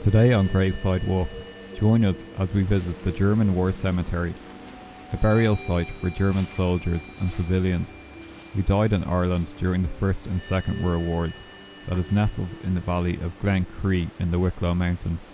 Today on Graveside Walks, join us as we visit the German War Cemetery, a burial site for German soldiers and civilians who died in Ireland during the First and Second World Wars, that is nestled in the valley of Glencree in the Wicklow Mountains.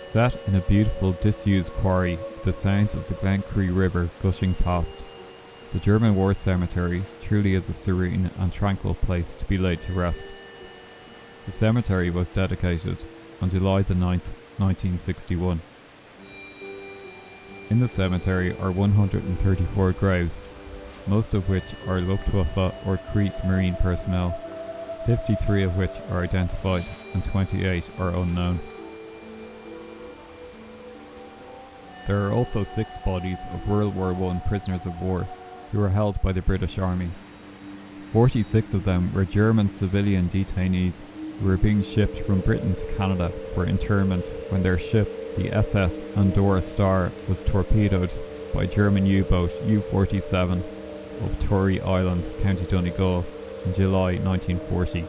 Set in a beautiful disused quarry with the sounds of the Glencree River gushing past, the German War Cemetery truly is a serene and tranquil place to be laid to rest. The cemetery was dedicated on July the 9th, 1961. In the cemetery are 134 graves, most of which are Luftwaffe or Kriegsmarine personnel, 53 of which are identified and 28 are unknown. There are also 6 bodies of World War I prisoners of war who were held by the British Army. 46 of them were German civilian detainees who were being shipped from Britain to Canada for internment when their ship, the SS Arandora Star, was torpedoed by German U-boat U-47 off Tory Island, County Donegal, in July 1940.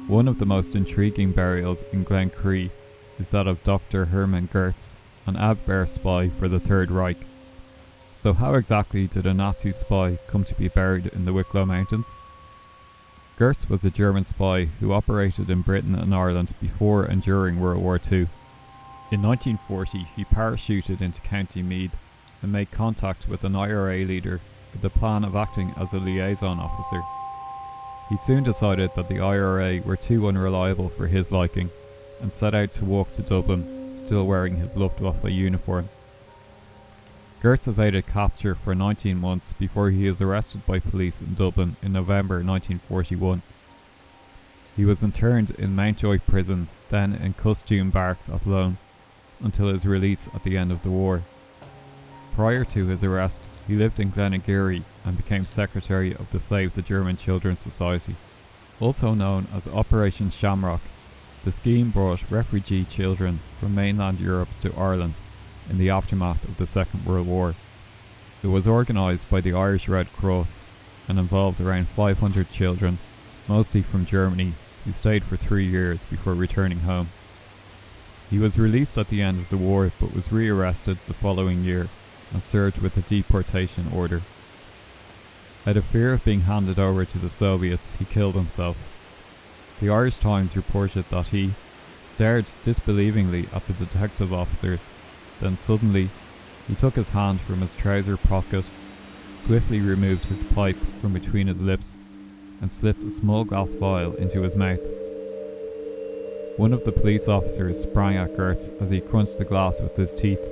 One of the most intriguing burials in Glencree is that of Dr. Hermann Görtz, an Abwehr spy for the Third Reich. So how exactly did a Nazi spy come to be buried in the Wicklow Mountains? Görtz was a German spy who operated in Britain and Ireland before and during World War II. In 1940, he parachuted into County Meath and made contact with an IRA leader with the plan of acting as a liaison officer. He soon decided that the IRA were too unreliable for his liking and set out to walk to Dublin, still wearing his Luftwaffe uniform. Görtz evaded capture for 19 months before he was arrested by police in Dublin in November 1941. He was interned in Mountjoy Prison, then in Costume Barracks at Lone, until his release at the end of the war. Prior to his arrest, he lived in Glencree and became secretary of the Save the German Children Society. Also known as Operation Shamrock, the scheme brought refugee children from mainland Europe to Ireland in the aftermath of the Second World War. It was organised by the Irish Red Cross and involved around 500 children, mostly from Germany, who stayed for 3 years before returning home. He was released at the end of the war but was rearrested the following year and served with a deportation order. Out of fear of being handed over to the Soviets, he killed himself. The Irish Times reported that he stared disbelievingly at the detective officers. Then suddenly, he took his hand from his trouser pocket, swiftly removed his pipe from between his lips, and slipped a small glass vial into his mouth. One of the police officers sprang at Görtz as he crunched the glass with his teeth.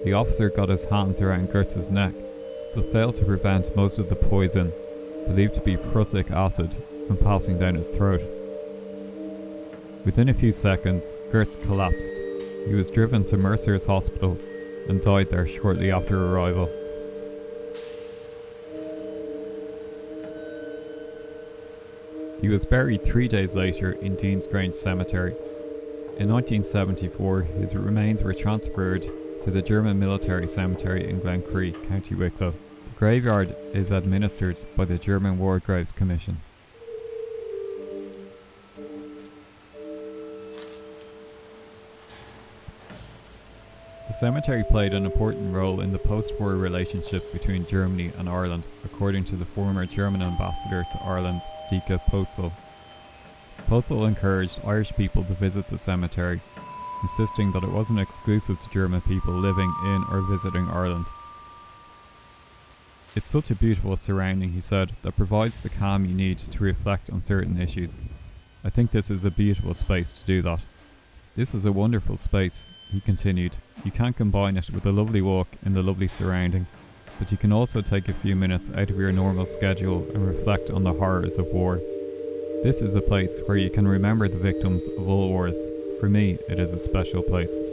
The officer got his hands around Görtz's neck, but failed to prevent most of the poison, believed to be prussic acid, from passing down his throat. Within a few seconds, Görtz collapsed. He was driven to Mercer's Hospital and died there shortly after arrival. He was buried 3 days later in Dean's Grange Cemetery. In 1974, his remains were transferred to the German Military Cemetery in Glencree, County Wicklow. The graveyard is administered by the German War Graves Commission. The cemetery played an important role in the post-war relationship between Germany and Ireland, according to the former German ambassador to Ireland, Dika Potzel. Potzel encouraged Irish people to visit the cemetery, insisting that it wasn't exclusive to German people living in or visiting Ireland. "It's such a beautiful surrounding," he said, "that provides the calm you need to reflect on certain issues. I think this is a beautiful space to do that. This is a wonderful space," he continued. "You can combine it with a lovely walk in the lovely surrounding, but you can also take a few minutes out of your normal schedule and reflect on the horrors of war. This is a place where you can remember the victims of all wars. For me, it is a special place."